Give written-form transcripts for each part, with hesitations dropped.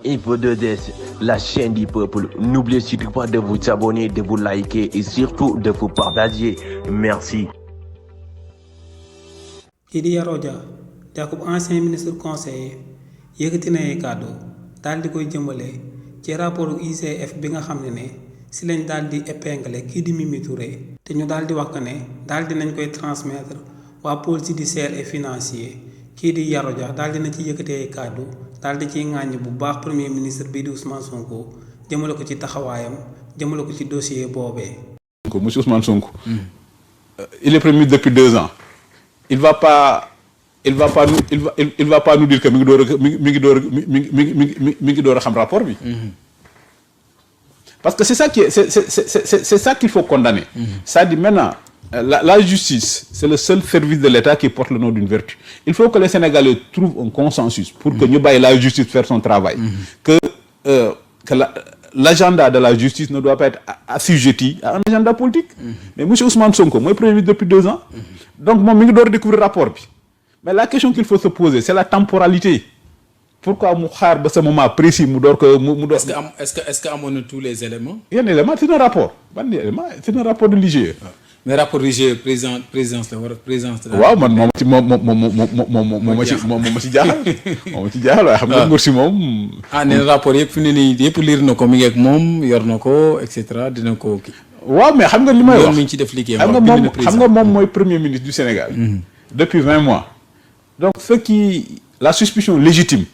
Info 2S, la chaîne du peuple. N'oubliez surtout pas de vous abonner, de vous liker et surtout de vous partager. Merci. kii di Yoro Dia Jakub ancien ministre conseiller yëkkati na ay kàddu daal di koy jëmale ci rapport IGF bi nga xam ne si lañ daal di épinglé kii di Mimi Touré te ñu daal di wax ne daal di nañ koy transmettre waa pôle judiciaire et financier kii di Yoro Dia daal di na ci yëkkati ay kàddu daal di ciy ŋàññ bu baax premier ministre bii di Ousmane Sonko jëmale ko ci taxawaayam jëmale ko ci dossier boobee. Monsieur Ousmane Sonko, il est premier ministre depuis 2 ans. Il va pas nous dire que mi ngi door a xam rapport bi. Parce que c'est ça qu'il faut condamner. Ça dit maintenant la justice, c'est le seul service de l'État qui porte le nom d'une vertu. Il faut que les Sénégalais trouvent un consensus pour que ñu bàyyi la justice faire son travail. Que l'agenda de la justice ne doit pas être assujetti à un agenda politique. Mais monsieur Ousmane Sonko mooy premier ministre depuis 2 ans. Donc moom mi ngi door a découvrir rapport bi. Mais la question qu'il faut se poser, c'est la temporalité. Pourquoi mu xaar ba ce moment précis mu door ko mu door. Est-ce que amoon na tous les éléments. Yenn élément c'est un rapport. Ban élément c'est un rapport de l'IGE. Mais rapport d'IGE présidence la war a présidence. waaw man moom ma ci jaaxal waaye xam nga nguur si moom. nee na rapport yëpp fi mu ne nii yëpp liir na ko mi ngi ak moom yor na ko et cetera dina ko kii. waaw mais xam nga li may wax yoon mi ngi ci def liggéeyam. xam nga moom mooy premier ministre du Sénégal. Depuis 20 mois. Donc la suspicion légitime.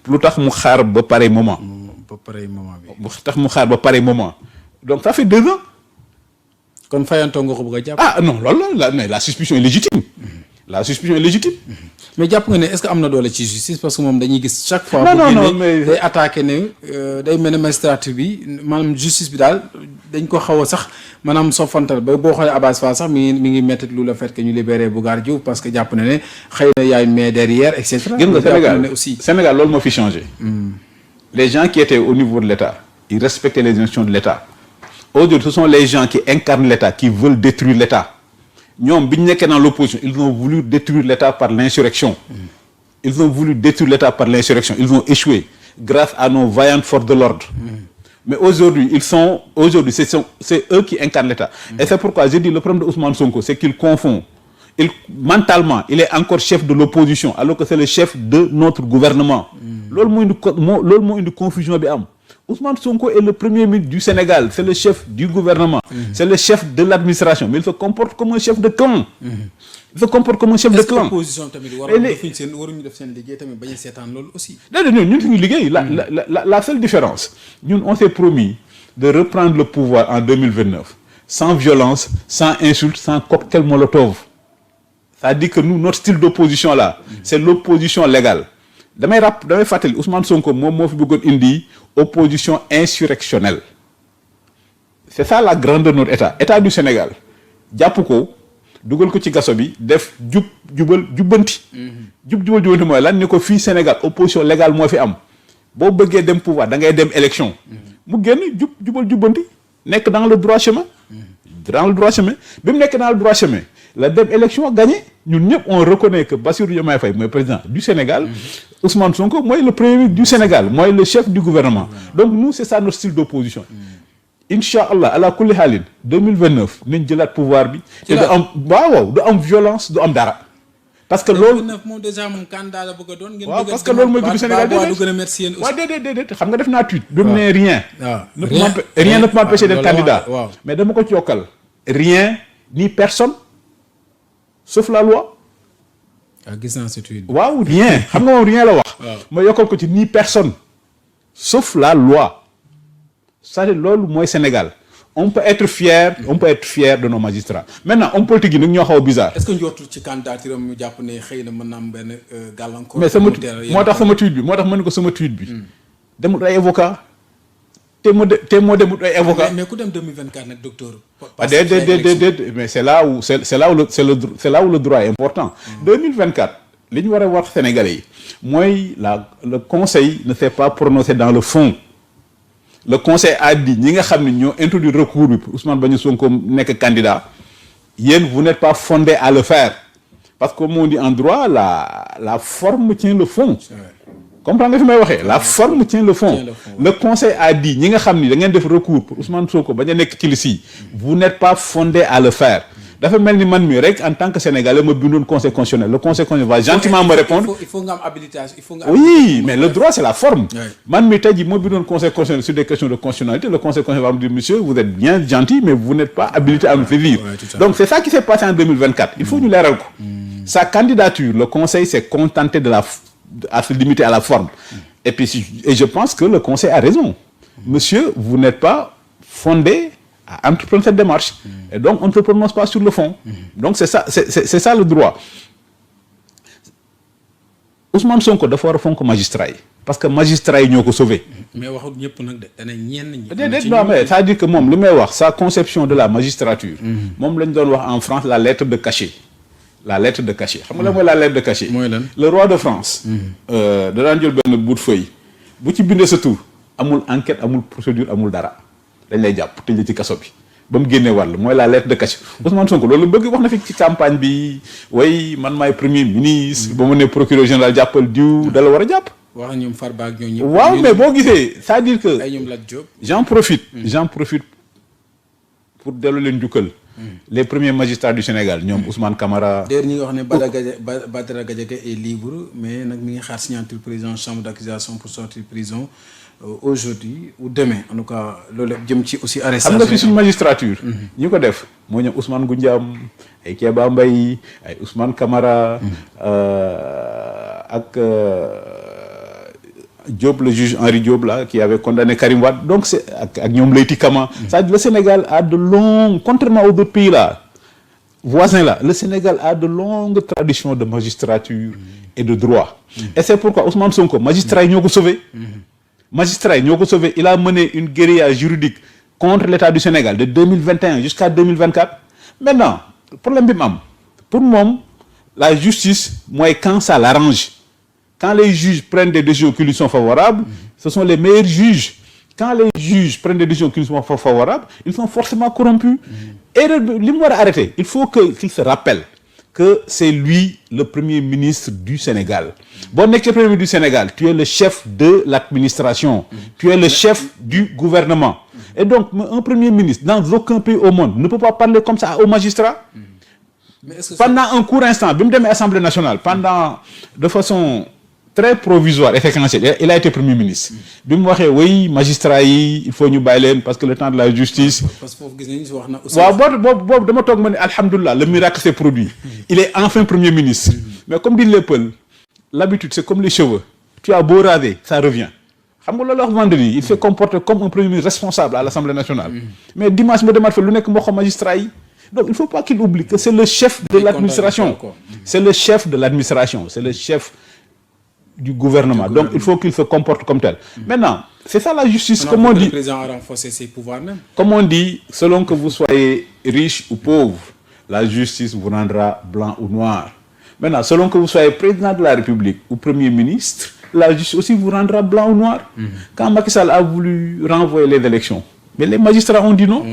lu tax mu xaar ba pareil moment. lu tax mu xaar ba pareil moment. Donc ça fait 2 ans. kon fayantoo nga ko bëgg a jàpp. Non loolu mais la suspicion est légitime. La suspicion est légitime. Mais jàpp nga ne est-ce que am na doole ci justice parce que moom dañuy gis chaque fois. non mais day attaqué ne day mel ne magistrature bi maanaam justice bi daal dañ ko xaw a sax maanaam soppantal ba boo xoolee Abass Fall sax mi ngi métti lu le fait que ñu libéré Bougar Diouf parce que jàpp na ne xëy na y a une main derrière et cetera. gis nga Sénégal loolu moo fi changé. Les gens qui étaient au niveau de l'État ils respectaient les institutions de l'État. Aujourd'hui ce sont les gens qui incarnent l'État qui veulent détruire l'État. ñoom bi ñu nekkee dans l'opposition ils ont voulu détruire l'État par l'insurrection. Ils ont voulu détruire l'État par l'insurrection. Ils ont échoué grâce à nos vaillantes forces de l'ordre. Mais aujourd'hui c'est eux qui incarnent l'État. Et c'est pourquoi j'ai dit le problème de Ousmane Sonko c'est qu'il confond. Mentalement il est encore chef de l'opposition alors que c'est le chef de notre gouvernement. loolu moo indi confusion bi am. Ousmane Sonko est le premier ministre du Sénégal, c'est le chef du gouvernement, c'est le chef de l'administration, mais il se comporte comme un chef de clan. Il se comporte comme un chef de clan. Opposition tamit waruñu def seen liggéey tamit bañ a seetaan loolu aussi. ñun suñu liggéey la seule différence ñun on s'est promis de reprendre le pouvoir en 2029 sans violence, sans insulte, sans cocktail molotov. C'est-à-dire que nous notre style d'opposition là, c'est l'opposition légale. damay fàttali Ousmane Sonko moom moo fi bëggoon indi opposition insurrectionnelle. C'est ça la grandeur de notre état du Sénégal jàpp ko dugal ko ci gaso bi def jubbanti mooy lan ni ko fii Sénégal opposition légale moo fi am boo bëggee dem pouvoir da ngay dem élection mu génn jubbanti nekk dans le droit chemin bi mu nekk dans le droit chemin la dem élection gagné ñun ñëpp on reconnaît que Bassirou Diomaye Faye mooy président du Sénégal. Ousmane Sonko mooy le premier ministre du Sénégal mooy le chef du gouvernement. Donc nous c'est ça notre style d'opposition. Inch'Allah ala kulli haalin 2029 nañ jëlaat pouvoir bi. te du am violence du am dara. parce que loolu 2029 moom déjà moom candidat la bëgg a doon. waaw parce que loolu mooy dugg Sénégal déedéet xam nga def naa tweet. bi mu ne rien. rien ne peut m'empêcher d'être candidat. mais dama ko ci yokkal. rien ni personne sauf la loi. gis naa surtout. waaw rien xam nga moom rien la wax. ma yokkal ko ci ni personne sauf la loi. c'est-à-dire loolu mooy Sénégal on peut être fier de nos magistrats maintenant homme politique yi nag ñoo xaw a bizarre. est-ce que njortu ci candidature am ñu jàpp ne xëy na mën na am benn gàllankoor. mais moo tax sama tweet bi demut ay avocat te moo demut ay avocat. mais ku dem 2024 nag docteur. déedéet mais c'est là où le droit est important. 2024 li ñu war a wax Sénégalais yi mooy le conseil ne s'est pas prononcé dans le fond. Le conseil a dit ñi nga xam ne ñoo introduit recours bi pour Ousmane Bañu Sonko nekk candidat yéen vous n'êtes pas fondé à le faire parce que comme on dit en droit la forme tient le fond. comprendre nga fi may waxee la forme tient le fond le conseil a dit ñi nga xam ni da ngeen def recours pour Ousmane Sonko bañ a nekk ci liste yi vous n'êtes pas fondé à le faire dafa mel ni man mi rek en tant que sénégalais ma bindoon conseil constitutionnel le conseil constitutionnel va gentiment me répondre il faut nga am habilitation il faut nga oui mais le droit c'est la forme man mi tey jii ma bindoon conseil constitutionnel sur des questions de constitutionnalité le conseil constitutionnel va me dire monsieur vous êtes bien gentil mais vous n'êtes pas habilité à me saisir donc c'est ça qui s'est passé en 2024 il faut ñu leeral ko sa candidature le conseil s'est contenté à se limiter à la forme et puis et je pense que le conseil a raison monsieur vous n'êtes pas fondé à entreprendre cette démarche et donc on ne se prononce pas sur le fond donc c'est ça le droit Ousmane Sonko dafa war a fonk magistrat yi parce que magistrat yi ñoo ko sauvé. mais waxul ñëpp nag de dana ñenn ñi. déedéet non mais c'est-à-dire que moom li may wax sa conception de la magistrature. moom lañ doon wax en France la lettre de cachet. la lettre de cachet xam nga la mooy la lettre de cachet. mooy lan le roi de France. da daan jël benn bout de feuille bu ci bindee sa tur amul enquête amul procédure amul dara dañ lay jàpp tëj la ci kaso bi ba mu génnee wàll mooy la lettre de cachet Ousmane Sonko loolu bëgg wax na fi ci campagne bi way man maay premier ministre. ba mu ne procureur général jàppal diw dala war a jàpp. wax ñoom Farba ak ñoom ñëpp. waaw mais boo gisee c'est-à-dire que. ay ñoom Lat Diop. j'en profite pour dellu leen njukkal. les premiers magistrats du Sénégal ñoom Ousmane Camara. d'ailleurs ñi nga wax ne Badara Gadiaga est libre mais nag mi ngi xaar signature président chambre d'accusation pour sortir prison aujourd'hui ou demain en tout cas loolu jëm ci aussi arrestation. xam nga fi suñu magistrature. ñi ko def moo ñoom Ousmane Goundiam ay Kéba Mbaye ay Ousmane Camara ak Diop le juge Henri Diop là qui avait condamné Karim Wade donc c'est ak ñoom Leyti Kama. c'est-à-dire le Sénégal a de longues contrairement aux autres pays là voisins là le Sénégal a de longues traditions de magistrature et de droit. et c'est pourquoi Ousmane Sonko magistrat yi ñoo ko sauvé. magistrat yi ñoo ko sauvé il a mené une guérilla juridique contre l'État du Sénégal de 2021 jusqu'à 2024 maintenant problème bi mu am pour moom la justice mooy quand ça l'arrange quand les juges prennent des décisions qui lui sont favorables ce sont les meilleurs juges quand les juges prennent des décisions qui lui sont favorables ils sont forcément corrompus et li mu war a arrêter il faut qu'il se rappelle que c'est lui le premier ministre du Sénégal boo nekkee premier ministre du Sénégal tu es le chef de l'administration tu es le chef du gouvernement et donc un premier ministre dans aucun pays au monde ne peut pas parler comme ça aux magistrats pendant un court instant bi mu demee Assemblée nationale pendant de façon très provisoire et séquentielle il a été premier ministre bi mu waxee oui magistrat yi il faut ñu bàyyi leen parce que le temps de la justice parce que foofu gis nañu si wax na aussi waaw boobu dama toog ma ne alhamdulilah le miracle s'est produit il est enfin premier ministre mais comme dit les Peuls l'habitude c'est comme les cheveux tu as beau raser ça revient xam nga loolu wax vendredi il s'est comporté comme un premier ministre responsable à l'Assemblée nationale mais dimanche ma demaat fa lu nekk moo xam magistrat yi donc il faut pas qu'il oublie que c'est le chef de l'administration c'est le chef de l'administration c'est le chef du gouvernement donc il faut qu'il se comporte comme tel maintenant c'est ça la justice comme on dit le président a renforcé ses pouvoirs même comme on dit selon que vous soyez riche ou pauvre la justice vous rendra blanc ou noir maintenant selon que vous soyez président de la République ou premier ministre la justice aussi vous rendra blanc ou noir quand Macky Sall a voulu renvoyer les élections mais les magistrats ont dit non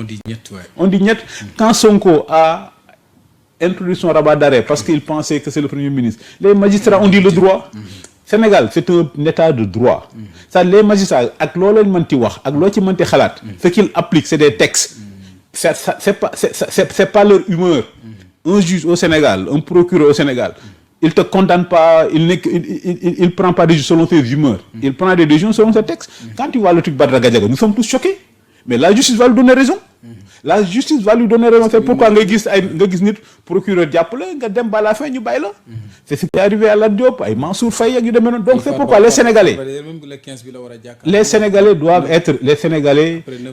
on dit niet quand Sonko a introduit son rabat d'arrêt parce qu'il pensait que c'est le premier ministre les magistrats ont dit le droit Sénégal c'est un état de droit ça les magistrats ak loo leen mënti wax ak loo ci mënti xalaat ce qu'ils appliquent c'est des textes c'est pas leur humeur un juge au Sénégal un procureur au Sénégal il te condamne pas il prend pas des décisions selon ses humeurs il prend des décisions selon ses textes quand tu vois le truc Badara Gadiaga nous sommes tous choqués mais la justice va lui donner raison la justice va lui donner raison c'est pourquoi nga gis nit procureur jàpp la nga dem ba la fin ñu bàyyi la c'est ce qui est arrivé à Lat Diop ay Mansour Faye ak yu demee noonu donc c'est pourquoi les Sénégalais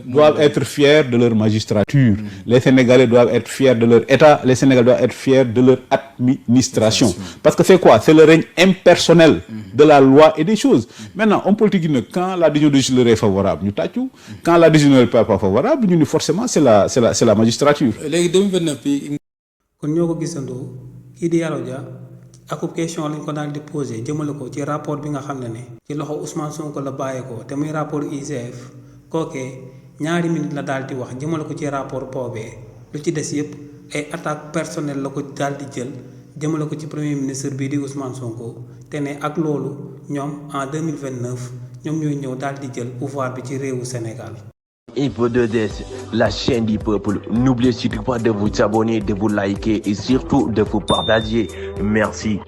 doivent être fiers de leur magistrature les Sénégalais doivent être fiers de leur État les Sénégalais doivent être fiers de leur administration parce que c'est quoi c'est le règne impersonnel de la loi et des choses maintenant homme politique yi nag quand la décision de justice leur est favorable ñu tàccu quand la décision n'est pas favorable ñu ni forcément c'est la magistrature. léegi 2029 bi. kon ñoo ko gisandoo kii di Yàlla Dia akub question lañ ko daal di posé jëmale ko ci rapport bi nga xam ne ci loxo Ousmane Sonko la bàyyeekoo te muy rapport IGF kookee ñaari minutes la daal di wax jëmale ko ci rapport boobee lu ci des yëpp ay attaques personnelles la ko daal di jël jëmale ko ci premier ministre bii di Ousmane Sonko te ne ak loolu ñoom en 2029 ñoom ñooy ñëw daal di jël pouvoir bi ci réewu Sénégal. Info 2S, la chaîne du peuple. N'oubliez surtout pas de vous abonner, de vous liker et surtout de vous partager. Merci.